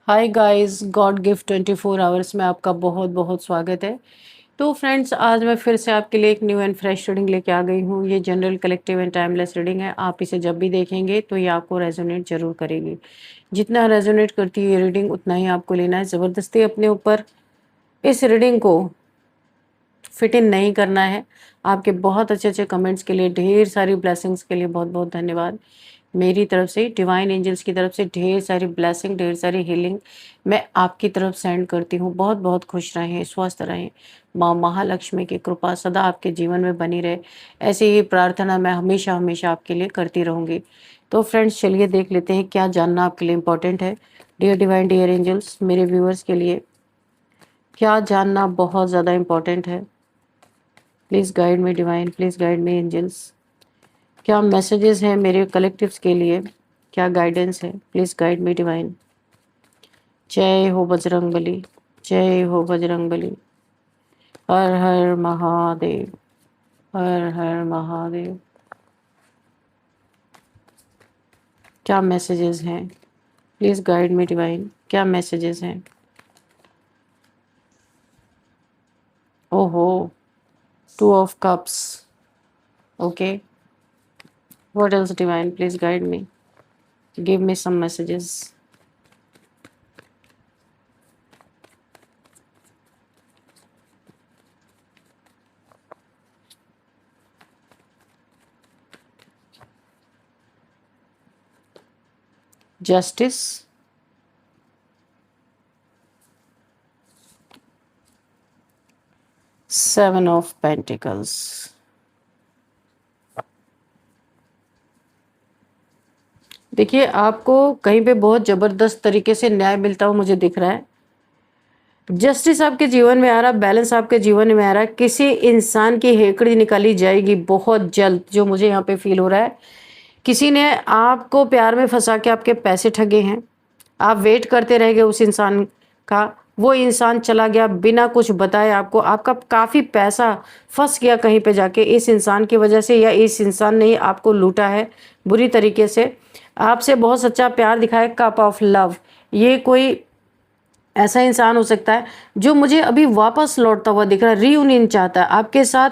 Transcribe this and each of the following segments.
Hi guys, God gift 24 hours में आपका बहुत बहुत स्वागत है। तो फ्रेंड्स, आज मैं फिर से आपके लिए एक न्यू एंड फ्रेश रीडिंग लेके आ गई हूँ। ये general collective and timeless reading है। आप इसे जब भी देखेंगे तो ये आपको रेजोनेट जरूर करेगी। जितना रेजोनेट करती है ये रीडिंग, उतना ही आपको लेना है। ज़बरदस्ती अपने ऊपर इस रीडिंग को फिट इन नहीं करना है। आपके बहुत अच्छे अच्छे कमेंट्स के लिए, ढेर सारी ब्लेसिंग्स के लिए बहुत बहुत धन्यवाद। मेरी तरफ से, डिवाइन एंजल्स की तरफ से ढेर सारी ब्लेसिंग, ढेर सारी हीलिंग मैं आपकी तरफ सेंड करती हूँ। बहुत बहुत खुश रहें, स्वस्थ रहें। माँ महालक्ष्मी की कृपा सदा आपके जीवन में बनी रहे, ऐसी ही प्रार्थना मैं हमेशा हमेशा आपके लिए करती रहूँगी। तो फ्रेंड्स, चलिए देख लेते हैं क्या जानना आपके लिए इम्पोर्टेंट है। डियर डिवाइन, डियर एंजल्स, मेरे व्यूअर्स के लिए क्या जानना बहुत ज़्यादा इम्पोर्टेंट है। Please guide me divine, please guide me angels. क्या मैसेजेस हैं मेरे कलेक्टिव्स के लिए, क्या गाइडेंस है, प्लीज़ गाइड मी डिवाइन। जय हो बजरंग बली, जय हो बजरंग बली। हर हर महादेव, हर हर महादेव। क्या मैसेजेस हैं, प्लीज़ गाइड मी डिवाइन। क्या मैसेजेस हैं। ओहो, 2 of cups. Okay, what else divine, please guide me, give me some messages. Justice, 7 of pentacles. देखिए, आपको कहीं पे बहुत ज़बरदस्त तरीके से न्याय मिलता हुआ मुझे दिख रहा है। जस्टिस आपके जीवन में आ रहा, बैलेंस आपके जीवन में आ रहा है। किसी इंसान की हेकड़ी निकाली जाएगी बहुत जल्द, जो मुझे यहाँ पे फील हो रहा है। किसी ने आपको प्यार में फंसा के आपके पैसे ठगे हैं। आप वेट करते रह गए उस इंसान का, वो इंसान चला गया बिना कुछ बताए आपको। आपका काफ़ी पैसा फंस गया कहीं पे जाके इस इंसान की वजह से, या इस इंसान ने ही आपको लूटा है बुरी तरीके से। आपसे बहुत सच्चा प्यार दिखाया, कप ऑफ लव। ये कोई ऐसा इंसान हो सकता है जो मुझे अभी वापस लौटता हुआ दिख रहा है, रीयूनियन चाहता है आपके साथ।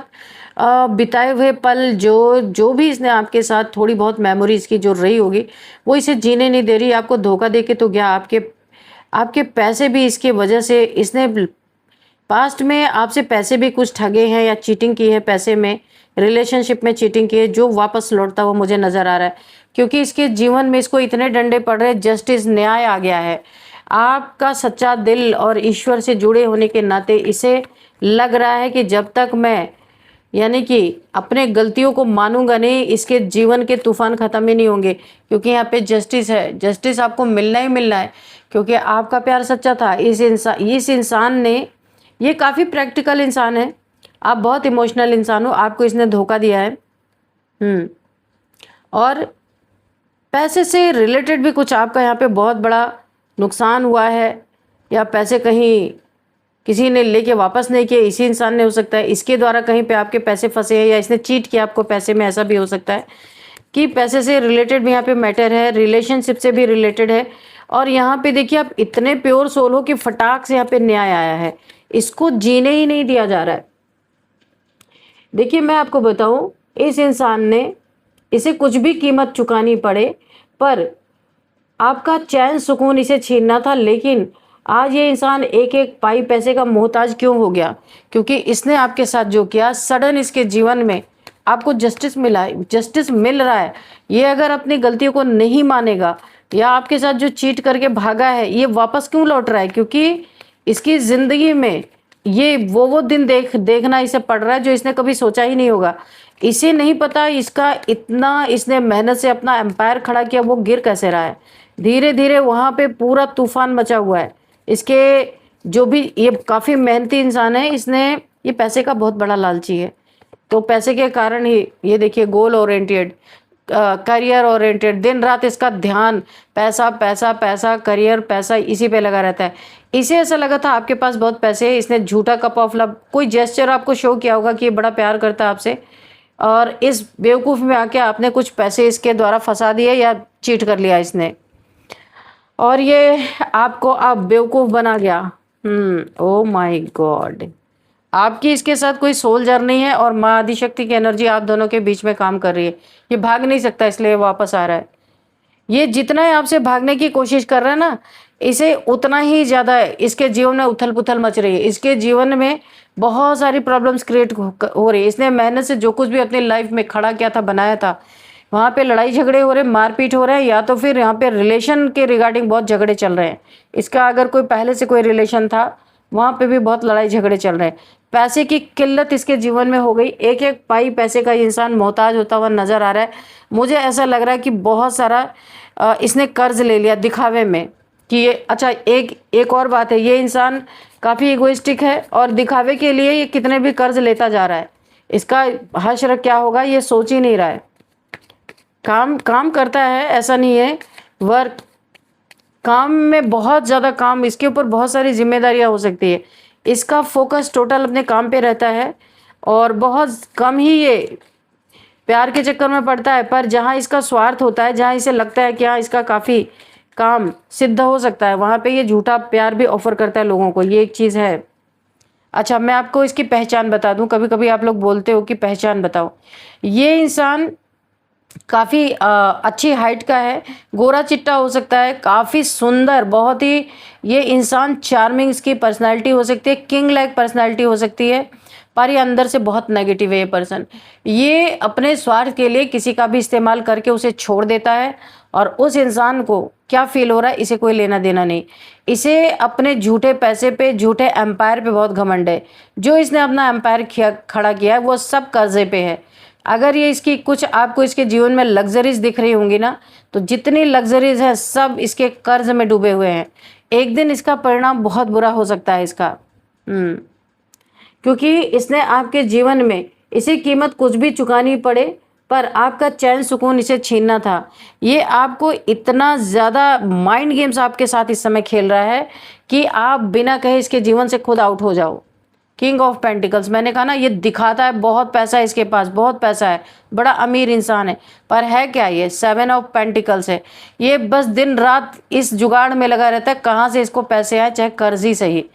बिताए हुए पल, जो जो भी इसने आपके साथ थोड़ी बहुत मेमोरीज की जो रही होगी, वो इसे जीने नहीं दे रही। आपको धोखा दे के तो गया, आपके आपके पैसे भी इसके वजह से इसने पास्ट में आपसे पैसे भी कुछ ठगे हैं या चीटिंग की है पैसे में, रिलेशनशिप में चीटिंग की है, जो वापस लौटता हुआ मुझे नजर आ रहा है। क्योंकि इसके जीवन में इसको इतने डंडे पड़ रहे हैं, जस्टिस, न्याय आ गया है। आपका सच्चा दिल और ईश्वर से जुड़े होने के नाते इसे लग रहा है कि जब तक मैं, यानी कि अपने गलतियों को मानूंगा नहीं, इसके जीवन के तूफान खत्म ही नहीं होंगे। क्योंकि यहाँ पे जस्टिस है, जस्टिस आपको मिलना ही मिलना है। क्योंकि आपका प्यार सच्चा था। इस इंसान ने, ये काफ़ी प्रैक्टिकल इंसान है। आप बहुत इमोशनल इंसान हो, आपको इसने धोखा दिया है। और पैसे से रिलेटेड भी कुछ आपका यहाँ पे बहुत बड़ा नुकसान हुआ है, या पैसे कहीं किसी ने लेके वापस नहीं किए, इसी इंसान ने हो सकता है। इसके द्वारा कहीं पे आपके पैसे फंसे हैं, या इसने चीट किया आपको पैसे में, ऐसा भी हो सकता है। कि पैसे से रिलेटेड भी यहाँ पे मैटर है, रिलेशनशिप से भी रिलेटेड है। और यहाँ पे देखिए, आप इतने प्योर सोल हो कि फटाक से यहाँ पे न्याय आया है, इसको जीने ही नहीं दिया जा रहा है। देखिए, मैं आपको बताऊं, इस इंसान ने, इसे कुछ भी कीमत चुकानी पड़े, पर आपका चैन सुकून इसे छीनना था। लेकिन आज ये इंसान एक एक पाई पैसे का मोहताज क्यों हो गया? क्योंकि इसने आपके साथ जो किया, सडन इसके जीवन में आपको जस्टिस मिला है, जस्टिस मिल रहा है। ये अगर अपनी गलतियों को नहीं मानेगा, या आपके साथ जो चीट करके भागा है, ये वापस क्यों लौट रहा है? क्योंकि इसकी जिंदगी में ये वो दिन देखना इसे पड़ रहा है जो इसने कभी सोचा ही नहीं होगा। इसे नहीं पता इसका इतना इसने मेहनत से अपना एम्पायर खड़ा किया, वो गिर कैसे रहा है। धीरे धीरे वहां पे पूरा तूफान मचा हुआ है। इसके जो भी, ये काफी मेहनती इंसान है, इसने, ये पैसे का बहुत बड़ा लालची है। तो पैसे के कारण ही ये देखिए, गोल ओरिएंटेड, करियर ओरिएंटेड, दिन रात इसका ध्यान पैसा पैसा पैसा, करियर, पैसा, इसी पे लगा रहता है। इसे ऐसा लगा था आपके पास बहुत पैसे है, इसने झूठा कप ऑफ लव, कोई जेस्चर आपको शो किया होगा कि ये बड़ा प्यार करता है आपसे, और इस बेवकूफ़ में आके आपने कुछ पैसे इसके द्वारा फंसा दिए या चीट कर लिया इसने। और ये आपको अब बेवकूफ़ बना गया। ओ माय गॉड, आपकी इसके साथ कोई सोल जर्नी है और माँ आदिशक्ति की एनर्जी आप दोनों के बीच में काम कर रही है। ये भाग नहीं सकता, इसलिए वापस आ रहा है। ये जितना ही आपसे भागने की कोशिश कर रहा है ना, इसे उतना ही ज़्यादा इसके जीवन में उथल-पुथल मच रही है। इसके जीवन में बहुत सारी प्रॉब्लम्स क्रिएट हो रही है। इसने मेहनत से जो कुछ भी अपनी लाइफ में खड़ा किया था, बनाया था, वहाँ पे लड़ाई झगड़े हो रहे हैं, मारपीट हो रहे हैं, या तो फिर यहाँ पे रिलेशन के रिगार्डिंग बहुत झगड़े चल रहे हैं। इसका अगर कोई पहले से कोई रिलेशन था, वहाँ पे भी बहुत लड़ाई झगड़े चल रहे हैं। पैसे की किल्लत इसके जीवन में हो गई। एक-एक पाई पैसे का ये इंसान मोहताज होता हुआ नज़र आ रहा है। मुझे ऐसा लग रहा है कि बहुत सारा इसने कर्ज ले लिया दिखावे में कि ये अच्छा। एक और बात है, ये इंसान काफ़ी इगोइस्टिक है और दिखावे के लिए ये कितने भी कर्ज लेता जा रहा है। इसका हश्र क्या होगा ये सोच ही नहीं रहा है। काम काम करता है, ऐसा नहीं है। वर्क काम में बहुत ज़्यादा काम, इसके ऊपर बहुत सारी जिम्मेदारियां हो सकती है। इसका फोकस टोटल अपने काम पे रहता है और बहुत कम ही ये प्यार के चक्कर में पड़ता है। पर जहाँ इसका स्वार्थ होता है, जहाँ इसे लगता है कि हाँ इसका काफ़ी काम सिद्ध हो सकता है, वहाँ पे ये झूठा प्यार भी ऑफर करता है लोगों को। ये एक चीज़ है। अच्छा, मैं आपको इसकी पहचान बता दूं। कभी कभी आप लोग बोलते हो कि पहचान बताओ। ये इंसान काफ़ी अच्छी हाइट का है, गोरा चिट्टा हो सकता है, काफ़ी सुंदर, बहुत ही ये इंसान चार्मिंग, इसकी पर्सनालिटी हो सकती है, किंग लाइक पर्सनालिटी हो सकती है। पर ये अंदर से बहुत नेगेटिव है ये पर्सन। ये अपने स्वार्थ के लिए किसी का भी इस्तेमाल करके उसे छोड़ देता है और उस इंसान को क्या फील हो रहा है इसे कोई लेना देना नहीं। इसे अपने झूठे पैसे पे, झूठे एम्पायर पे बहुत घमंड है। जो इसने अपना एम्पायर खड़ा किया है वो सब कर्जे पे है। अगर ये इसकी कुछ आपको इसके जीवन में लग्जरीज दिख रही होंगी ना, तो जितनी लग्जरीज है सब इसके कर्ज में डूबे हुए हैं। एक दिन इसका परिणाम बहुत बुरा हो सकता है इसका। क्योंकि इसने आपके जीवन में इसे कीमत कुछ भी चुकानी पड़े, पर आपका चैन सुकून इसे छीनना था। ये आपको इतना ज़्यादा माइंड गेम्स आपके साथ इस समय खेल रहा है कि आप बिना कहे इसके जीवन से खुद आउट हो जाओ। किंग ऑफ पेंटिकल्स, मैंने कहा ना, ये दिखाता है बहुत पैसा है इसके पास, बहुत पैसा है, बड़ा अमीर इंसान है, पर है क्या ये 7 ऑफ पेंटिकल्स है। ये बस दिन रात इस जुगाड़ में लगा रहता है कहाँ से इसको पैसे आए, चाहे कर्ज ही सही,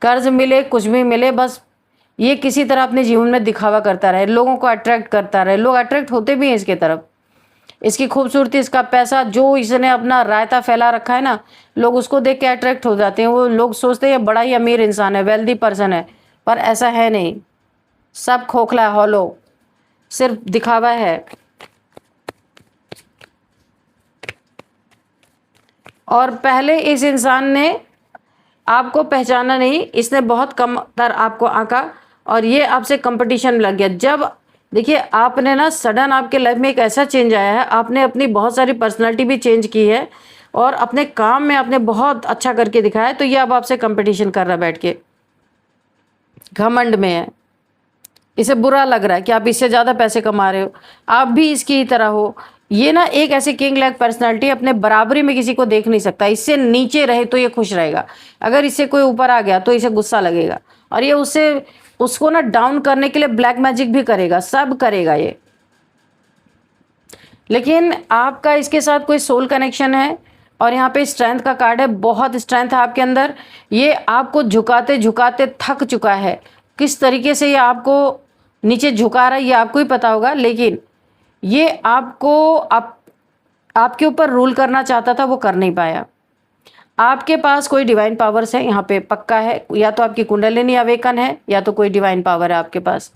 कर्ज मिले कुछ भी मिले, बस ये किसी तरह अपने जीवन में दिखावा करता रहे, लोगों को अट्रैक्ट करता रहे। लोग अट्रैक्ट होते भी हैं इसके तरफ। इसकी खूबसूरती, इसका पैसा, जो इसने अपना रायता फैला रखा है ना, लोग उसको देख के अट्रैक्ट हो जाते हैं। वो लोग सोचते हैं बड़ा ही अमीर इंसान है, वेल्दी पर्सन है, पर ऐसा है नहीं। सब खोखला, हॉलो, सिर्फ दिखावा है। और पहले इस इंसान ने आपको पहचाना नहीं, इसने बहुत कम तर आपको आंका और ये आपसे कंपटीशन में लग गया। जब देखिए आपने ना सडन आपके लाइफ में एक ऐसा चेंज आया है, आपने अपनी बहुत सारी पर्सनालिटी भी चेंज की है और अपने काम में आपने बहुत अच्छा करके दिखाया है, तो ये अब आपसे कंपटीशन कर रहा है बैठ के, घमंड में है। इसे बुरा लग रहा है कि आप इससे ज़्यादा पैसे कमा रहे हो, आप भी इसकी तरह हो। ये ना एक ऐसी किंग लाइक पर्सनालिटी, अपने बराबरी में किसी को देख नहीं सकता। इससे नीचे रहे तो ये खुश रहेगा, अगर इससे कोई ऊपर आ गया तो इसे गुस्सा लगेगा और ये उसको ना डाउन करने के लिए ब्लैक मैजिक भी करेगा, सब करेगा ये। लेकिन आपका इसके साथ कोई सोल कनेक्शन है और यहाँ पे स्ट्रेंथ का कार्ड है, बहुत स्ट्रेंथ है आपके अंदर। ये आपको झुकाते झुकाते थक चुका है। किस तरीके से ये आपको नीचे झुका रहा है ये आपको ही पता होगा, लेकिन ये आपके ऊपर रूल करना चाहता था, वो कर नहीं पाया। आपके पास कोई डिवाइन पावर्स है यहाँ पे पक्का है, या तो आपकी कुंडलिनी अवेकन है या तो कोई डिवाइन पावर है आपके पास।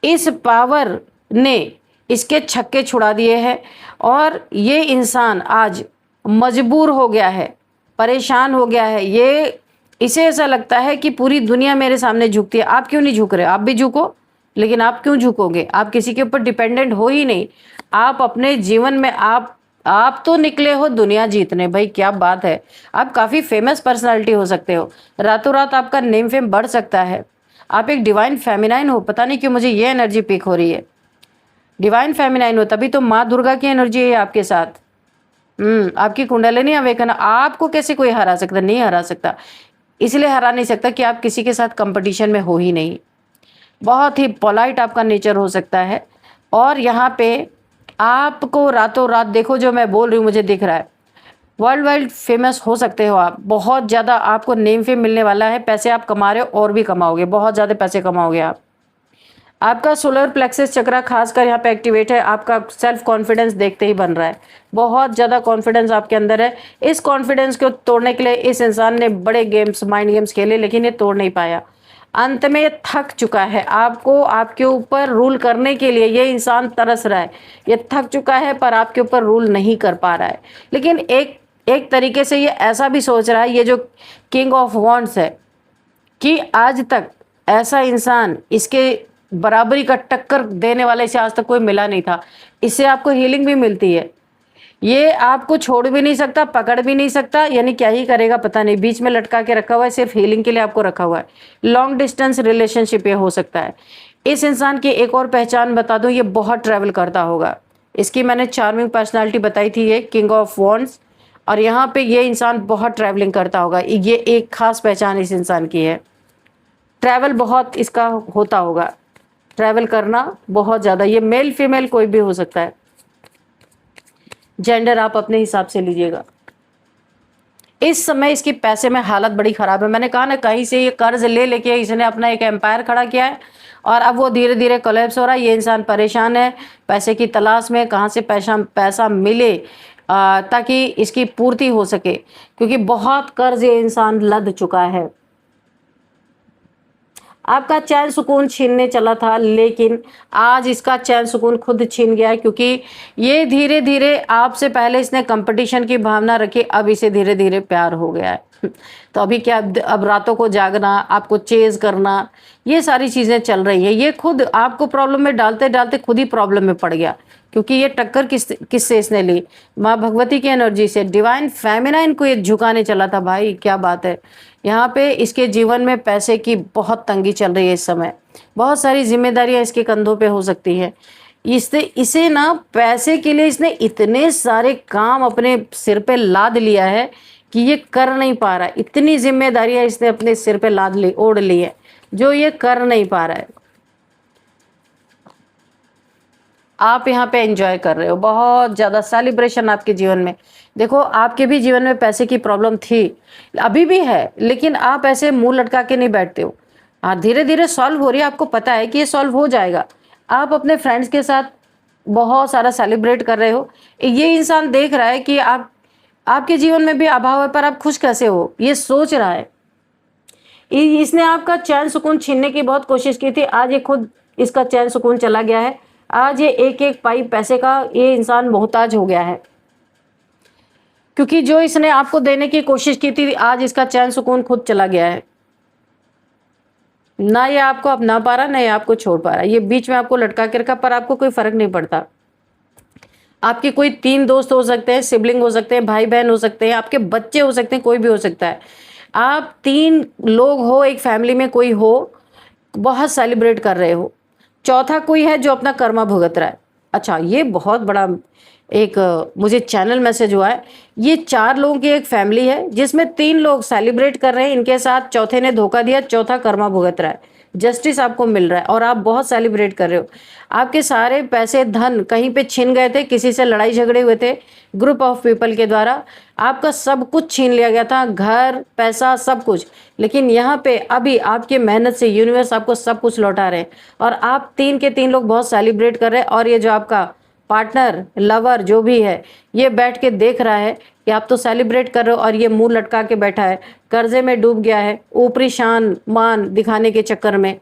इस पावर ने इसके छक्के छुड़ा दिए हैं और ये इंसान आज मजबूर हो गया है, परेशान हो गया है। ये इसे ऐसा लगता है कि पूरी दुनिया मेरे सामने झुकती है, आप क्यों नहीं झुक रहे? आप भी झुको, लेकिन आप क्यों झुकोगे? आप किसी के ऊपर डिपेंडेंट हो ही नहीं। आप अपने जीवन में आप तो निकले हो दुनिया जीतने, भाई क्या बात है। आप काफ़ी फेमस पर्सनालिटी हो सकते हो, रातों रात आपका नेम फेम बढ़ सकता है। आप एक डिवाइन फेमिनाइन हो, पता नहीं क्यों मुझे ये एनर्जी पिक हो रही है। डिवाइन फेमिनाइन हो, तभी तो माँ दुर्गा की एनर्जी है आपके साथ। आपकी कुंडलिनी अवेकन। आपको कैसे कोई हरा सकता? नहीं हरा सकता, इसलिए हरा नहीं सकता कि आप किसी के साथ कंपटीशन में हो ही नहीं। बहुत ही पोलाइट आपका नेचर हो सकता है और यहाँ पे आपको रातों रात, देखो जो मैं बोल रही हूँ मुझे दिख रहा है, वर्ल्ड वाइड फेमस हो सकते हो आप, बहुत ज़्यादा आपको नेम फेम मिलने वाला है, पैसे आप कमा रहे हो और भी कमाओगे, बहुत ज़्यादा पैसे कमाओगे आप। आपका सोलर प्लेक्सस चक्रा खासकर यहाँ पे एक्टिवेट है, आपका सेल्फ कॉन्फिडेंस देखते ही बन रहा है, बहुत ज़्यादा कॉन्फिडेंस आपके अंदर है। इस कॉन्फिडेंस को तोड़ने के लिए इस इंसान ने बड़े गेम्स, माइंड गेम्स खेले, लेकिन ये तोड़ नहीं पाया। अंत में ये थक चुका है, आपको आपके ऊपर रूल करने के लिए ये इंसान तरस रहा है, ये थक चुका है पर आपके ऊपर रूल नहीं कर पा रहा है। लेकिन एक एक तरीके से ये ऐसा भी सोच रहा है, ये जो किंग ऑफ वॉन्ड्स है, कि आज तक ऐसा इंसान इसके बराबरी का टक्कर देने वाला इसे आज तक कोई मिला नहीं था। इससे आपको हीलिंग भी मिलती है, ये आपको छोड़ भी नहीं सकता, पकड़ भी नहीं सकता, यानी क्या ही करेगा पता नहीं, बीच में लटका के रखा हुआ है, सिर्फ हीलिंग के लिए आपको रखा हुआ है। लॉन्ग डिस्टेंस रिलेशनशिप ये हो सकता है। इस इंसान की एक और पहचान बता दूं, ये बहुत ट्रैवल करता होगा। इसकी मैंने चार्मिंग पर्सनालिटी बताई थी, ये किंग ऑफ वॉन्ड्स, और यहाँ पे ये इंसान बहुत ट्रैवलिंग करता होगा, ये एक खास पहचान इस इंसान की है। ट्रैवल बहुत इसका होता होगा, ट्रैवल करना बहुत ज़्यादा, ये मेल फीमेल कोई भी हो सकता है, जेंडर आप अपने हिसाब से लीजिएगा। इस समय इसकी पैसे में हालत बड़ी खराब है, मैंने कहा ना, कहीं से ये कर्ज ले लेके इसने अपना एक एम्पायर खड़ा किया है और अब वो धीरे धीरे कोलैप्स हो रहा है। ये इंसान परेशान है, पैसे की तलाश में, कहाँ से पैसा पैसा मिले ताकि इसकी पूर्ति हो सके, क्योंकि बहुत कर्ज ये इंसान लद चुका है। आपका चैन सुकून छीनने चला था, लेकिन आज इसका चैन सुकून खुद छीन गया है, क्योंकि ये धीरे धीरे, आपसे पहले इसने कंपटीशन की भावना रखी, अब इसे धीरे धीरे प्यार हो गया है। तो अभी क्या, अब रातों को जागना, आपको चेज करना, ये सारी चीज़ें चल रही है। ये खुद आपको प्रॉब्लम में डालते डालते खुद ही प्रॉब्लम में पड़ गया, क्योंकि ये टक्कर किससे इसने ली, माँ भगवती की एनर्जी से, डिवाइन फेमिनाइन को ये झुकाने चला था। भाई क्या बात है, यहाँ पे इसके जीवन में पैसे की बहुत तंगी चल रही है इस समय, बहुत सारी जिम्मेदारियां इसके कंधों पे हो सकती है। इससे इसे ना पैसे के लिए इसने इतने सारे काम अपने सिर पे लाद लिया है कि ये कर नहीं पा रहा है। इतनी जिम्मेदारियां इसने अपने सिर पे लाद ली, ओढ़ ली है, जो ये कर नहीं पा रहा है। आप यहाँ पे एंजॉय कर रहे हो, बहुत ज़्यादा सेलिब्रेशन आपके जीवन में। देखो, आपके भी जीवन में पैसे की प्रॉब्लम थी, अभी भी है, लेकिन आप ऐसे मुंह लटका के नहीं बैठते हो। हाँ, धीरे धीरे सॉल्व हो रही है, आपको पता है कि ये सॉल्व हो जाएगा। आप अपने फ्रेंड्स के साथ बहुत सारा सेलिब्रेट कर रहे हो, ये इंसान देख रहा है कि आपके जीवन में भी अभाव है, पर आप खुश कैसे हो, ये सोच रहा है। इसने आपका चैन सुकून छीनने की बहुत कोशिश की थी, आज ये खुद इसका चैन सुकून चला गया है। आज ये एक एक पाई पैसे का ये इंसान मोहताज हो गया है, क्योंकि जो इसने आपको देने की कोशिश की थी, आज इसका चैन सुकून खुद चला गया है। ना ये आपको अपना पा रहा, ना ये आपको छोड़ पा रहा, ये बीच में आपको लटका के रखा, पर आपको कोई फर्क नहीं पड़ता। आपके कोई 3 दोस्त हो सकते हैं, सिबलिंग हो सकते हैं, भाई बहन हो सकते हैं, आपके बच्चे हो सकते हैं, कोई भी हो सकता है। आप 3 लोग हो, एक फैमिली में कोई हो, बहुत सेलिब्रेट कर रहे हो। चौथा कोई है जो अपना कर्मा भुगत रहा है। अच्छा, ये बहुत बड़ा एक मुझे चैनल मैसेज हुआ है। ये 4 लोगों की एक फैमिली है, जिसमें 3 लोग सेलिब्रेट कर रहे हैं, इनके साथ चौथे ने धोखा दिया, चौथा कर्मा भुगत रहा है। जस्टिस आपको मिल रहा है और आप बहुत सेलिब्रेट कर रहे हो। आपके सारे पैसे, धन कहीं पे छिन गए थे, किसी से लड़ाई झगड़े हुए थे ग्रुप ऑफ पीपल के द्वारा, आपका सब कुछ छीन लिया गया था, घर, पैसा, सब कुछ। लेकिन यहाँ पे अभी आपकी मेहनत से यूनिवर्स आपको सब कुछ लौटा रहे हैं, और आप 3 के 3 लोग बहुत सेलिब्रेट कर रहे हैं। और ये जो आपका पार्टनर, लवर जो भी है, ये बैठ के देख रहा है कि आप तो सेलिब्रेट कर रहे हो, और ये मुंह लटका के बैठा है, कर्जे में डूब गया है, ऊपरी शान मान दिखाने के चक्कर में।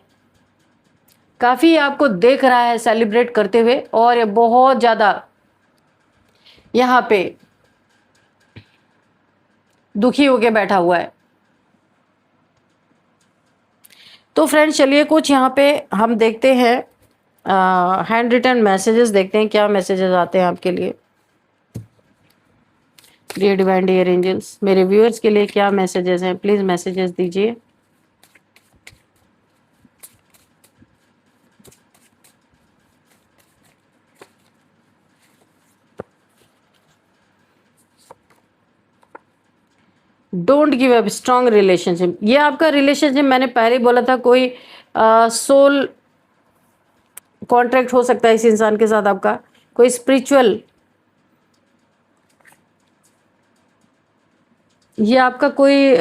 काफी आपको देख रहा है सेलिब्रेट करते हुए, और ये बहुत ज्यादा यहाँ पे दुखी होके बैठा हुआ है। तो फ्रेंड्स, चलिए कुछ यहाँ पे हम देखते हैं, हैंड रिटन मैसेजेस देखते हैं, क्या मैसेजेस आते हैं आपके लिए। डियर डिवाइन, डियर एंजल्स, मेरे व्यूअर्स के लिए क्या मैसेजेस हैं, प्लीज मैसेजेस दीजिए। Don't give up, strong relationship. ये आपका रिलेशनशिप, मैंने पहले बोला था, कोई सोल कॉन्ट्रैक्ट हो सकता है इस इंसान के साथ आपका, कोई स्पिरिचुअल ये आपका कोई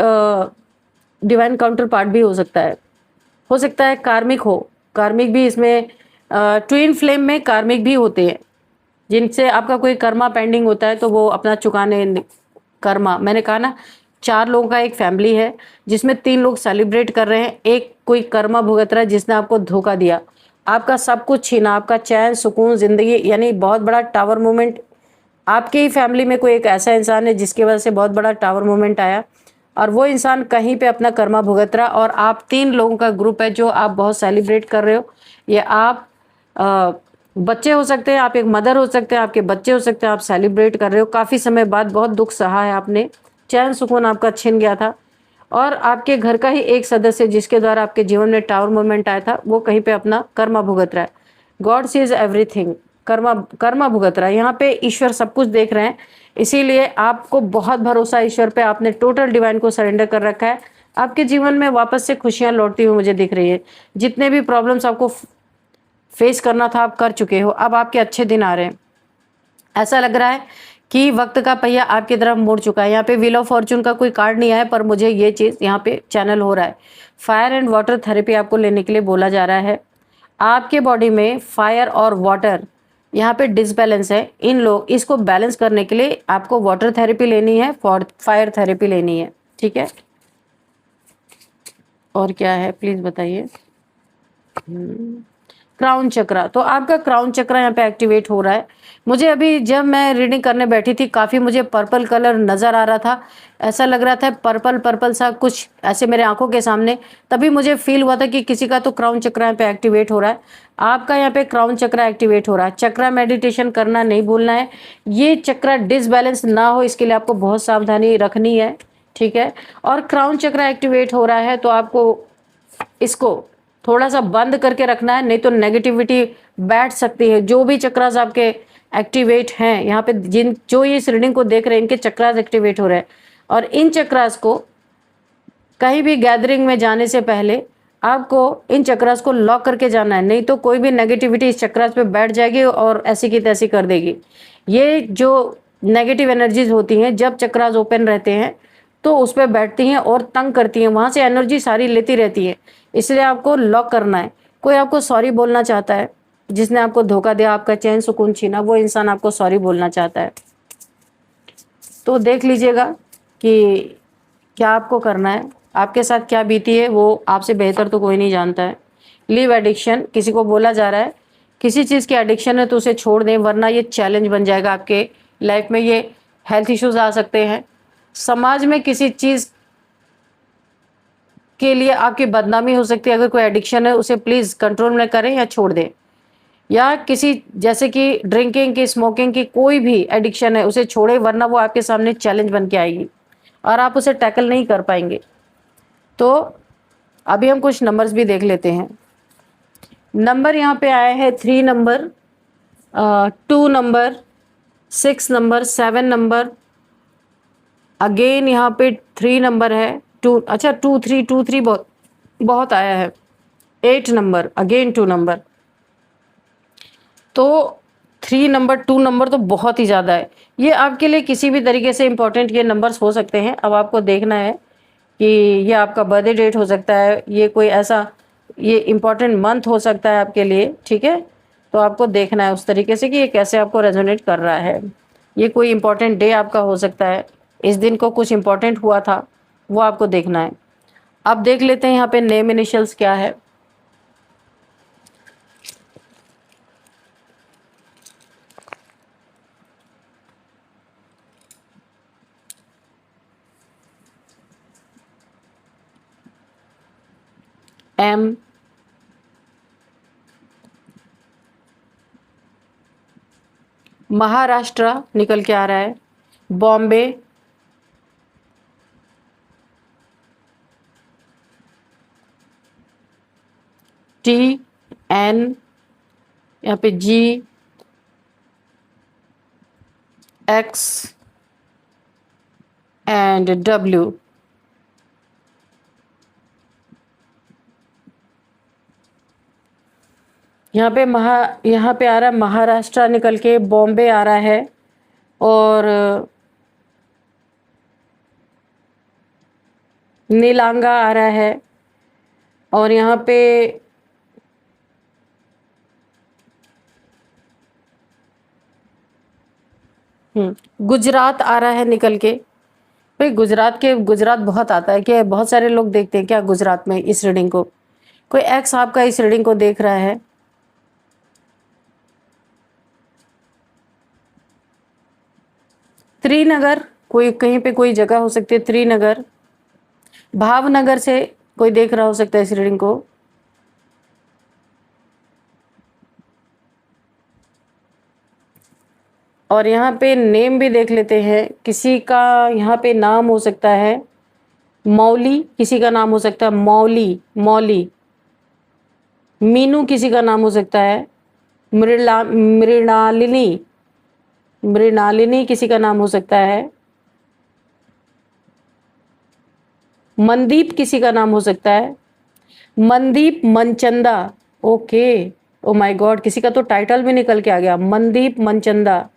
डिवाइन काउंटर पार्ट भी हो सकता है कार्मिक हो। कार्मिक भी इसमें ट्विन फ्लेम में कार्मिक भी होते हैं, जिनसे आपका कोई कर्मा पेंडिंग होता है तो वो अपना चुकाने कर्मा, मैंने कहा ना 4 लोगों का एक फैमिली है जिसमें 3 लोग सेलिब्रेट कर रहे हैं, एक कोई कर्मा भुगत रहा है जिसने आपको धोखा दिया, आपका सब कुछ छीना, आपका चैन सुकून जिंदगी, यानी बहुत बड़ा टावर मूवमेंट। आपके ही फैमिली में कोई एक ऐसा इंसान है जिसकी वजह से बहुत बड़ा टावर मूवमेंट आया और वो इंसान कहीं पे अपना कर्मा भुगत रहा, और आप 3 लोगों का ग्रुप है जो आप बहुत सेलिब्रेट कर रहे हो। ये आप बच्चे हो सकते हैं, आप एक मदर हो सकते हैं, आपके बच्चे हो सकते हैं, आप सेलिब्रेट कर रहे हो। काफ़ी समय बाद बहुत दुख सहा है आपने, चैन सुकून आपका छिन गया था, और आपके घर का ही एक सदस्य जिसके द्वारा आपके जीवन में टावर मूवमेंट आया था वो कहीं पे अपना कर्मा भुगत रहा है। God sees everything, Karma Karma भुगत रहा है। यहाँ पे ईश्वर सब कुछ देख रहे हैं, इसीलिए आपको बहुत भरोसा है ईश्वर पे, आपने टोटल डिवाइन को सरेंडर कर रखा है। आपके जीवन में वापस से खुशियां लौटती हुई मुझे दिख रही है। जितने भी प्रॉब्लम्स आपको फेस करना था आप कर चुके हो, अब आपके अच्छे दिन आ रहे हैं। ऐसा लग रहा है कि वक्त का पहिया आपकी तरफ मुड़ चुका है। यहाँ पे व्हील ऑफ फॉर्चून का कोई कार्ड नहीं आया, पर मुझे ये चीज़ यहाँ पे चैनल हो रहा है। फायर एंड वाटर थेरेपी आपको लेने के लिए बोला जा रहा है। आपके बॉडी में फायर और वाटर यहाँ पे डिसबैलेंस है, इन लोग इसको बैलेंस करने के लिए आपको वाटर थेरेपी लेनी है, फायर थेरेपी लेनी है, ठीक है। और क्या है प्लीज बताइए। क्राउन चक्रा, तो आपका क्राउन चक्रा यहाँ पे एक्टिवेट हो रहा है। मुझे अभी जब मैं रीडिंग करने बैठी थी काफ़ी मुझे पर्पल कलर नज़र आ रहा था, ऐसा लग रहा था पर्पल पर्पल सा कुछ ऐसे मेरे आंखों के सामने, तभी मुझे फील हुआ था कि किसी का तो क्राउन चक्रा यहाँ पे एक्टिवेट हो रहा है। आपका यहाँ पे क्राउन चक्रा एक्टिवेट हो रहा है। चक्रा मेडिटेशन करना नहीं भूलना है, ये चक्रा डिसबैलेंस ना हो इसके लिए आपको बहुत सावधानी रखनी है, ठीक है। और क्राउन चक्रा एक्टिवेट हो रहा है तो आपको इसको थोड़ा सा बंद करके रखना है, नहीं तो नेगेटिविटी बैठ सकती है। जो भी चक्रास आपके एक्टिवेट हैं यहाँ पे, जिन जो ये इस रीडिंग को देख रहे हैं इनके चक्रास एक्टिवेट हो रहे हैं, और इन चक्रास को कहीं भी गैदरिंग में जाने से पहले आपको इन चक्रास को लॉक करके जाना है, नहीं तो कोई भी नेगेटिविटी इस चक्रास पे बैठ जाएगी और ऐसी की तैसी कर देगी। ये जो नेगेटिव एनर्जीज होती हैं जब चक्रास ओपन रहते हैं तो उस पर बैठती हैं और तंग करती हैं, वहाँ से एनर्जी सारी लेती रहती है, इसलिए आपको लॉक करना है। कोई आपको सॉरी बोलना चाहता है, जिसने आपको धोखा दिया, आपका चैन सुकून छीना, वो इंसान आपको सॉरी बोलना चाहता है। तो देख लीजिएगा कि क्या आपको करना है, आपके साथ क्या बीती है वो आपसे बेहतर तो कोई नहीं जानता है। लीव एडिक्शन, किसी को बोला जा रहा है किसी चीज़ की एडिक्शन है तो उसे छोड़ दें, वरना ये चैलेंज बन जाएगा आपके लाइफ में। ये हेल्थ इश्यूज आ सकते हैं, समाज में किसी चीज़ के लिए आपकी बदनामी हो सकती है। अगर कोई एडिक्शन है उसे प्लीज़ कंट्रोल में करें या छोड़ दें, या किसी जैसे कि ड्रिंकिंग की, स्मोकिंग की, कोई भी एडिक्शन है उसे छोड़ें, वरना वो आपके सामने चैलेंज बन के आएगी और आप उसे टैकल नहीं कर पाएंगे। तो अभी हम कुछ नंबर्स भी देख लेते हैं। नंबर यहाँ पे आया है 3 number, 2 number, 6 number, 7 number, again यहाँ पे 3 नंबर है, 2, अच्छा 2 3 बहुत बहुत आया है। 8 नंबर, अगेन 2 नंबर, तो 3 नंबर 2 नंबर तो बहुत ही ज़्यादा है। ये आपके लिए किसी भी तरीके से इंपॉर्टेंट ये नंबर्स हो सकते हैं। अब आपको देखना है कि ये आपका बर्थडे डेट हो सकता है, ये कोई ऐसा ये इम्पॉर्टेंट मंथ हो सकता है आपके लिए, ठीक है। तो आपको देखना है उस तरीके से कि ये कैसे आपको रेजोनेट कर रहा है। ये कोई इम्पॉर्टेंट डे आपका हो सकता है, इस दिन को कुछ इम्पॉर्टेंट हुआ था, वो आपको देखना है। अब देख लेते हैं यहाँ पे नेम इनिशियल्स क्या है। एम, महाराष्ट्र निकल के आ रहा है, बॉम्बे, टी, एन, यहाँ पे जी, एक्स एंड डब्ल्यू। यहाँ पे आ रहा है महाराष्ट्र निकल के, बॉम्बे आ रहा है, और नीलांगा आ रहा है। और यहाँ पे गुजरात आ रहा है निकल के। भाई गुजरात बहुत आता है क्या? बहुत सारे लोग देखते हैं क्या गुजरात में इस रीडिंग को? कोई एक्स आपका इस रीडिंग को देख रहा है? त्रिनगर, कोई कहीं पे कोई जगह हो सकती है, त्रिनगर। भावनगर से कोई देख रहा हो सकता है इस रीडिंग को। और यहाँ पे नेम भी देख लेते हैं, किसी का यहाँ पे नाम हो सकता है मौली, किसी का नाम हो सकता है मौली, मौली। मीनू किसी का नाम हो सकता है। मृणालिनी, मृणालिनी किसी का नाम हो सकता है। मनदीप किसी का नाम हो सकता है। Mandeep Manchanda, okay. Oh my God, किसी का तो टाइटल भी निकल के आ गया, मनदीप मनचंदा।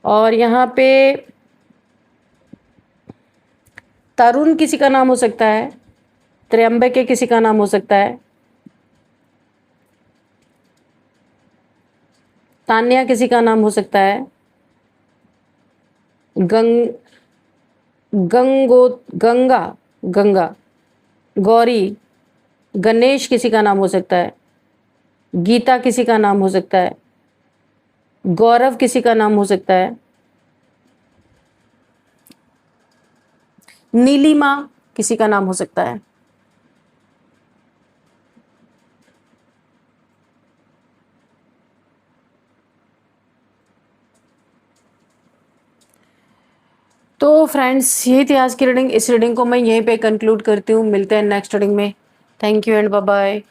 और यहाँ पे तरुण किसी का नाम हो सकता है। त्र्यंबके किसी का नाम हो सकता है। तान्या किसी का नाम हो सकता है। गंगा, गंगा, गौरी, गणेश किसी का नाम हो सकता है। गीता किसी का नाम हो सकता है। गौरव किसी का नाम हो सकता है। नीलिमा किसी का नाम हो सकता है। तो फ्रेंड्स, ये थी आज की रीडिंग। इस रीडिंग को मैं यहीं पे कंक्लूड करती हूँ। मिलते हैं नेक्स्ट रीडिंग में। Thank you and bye bye.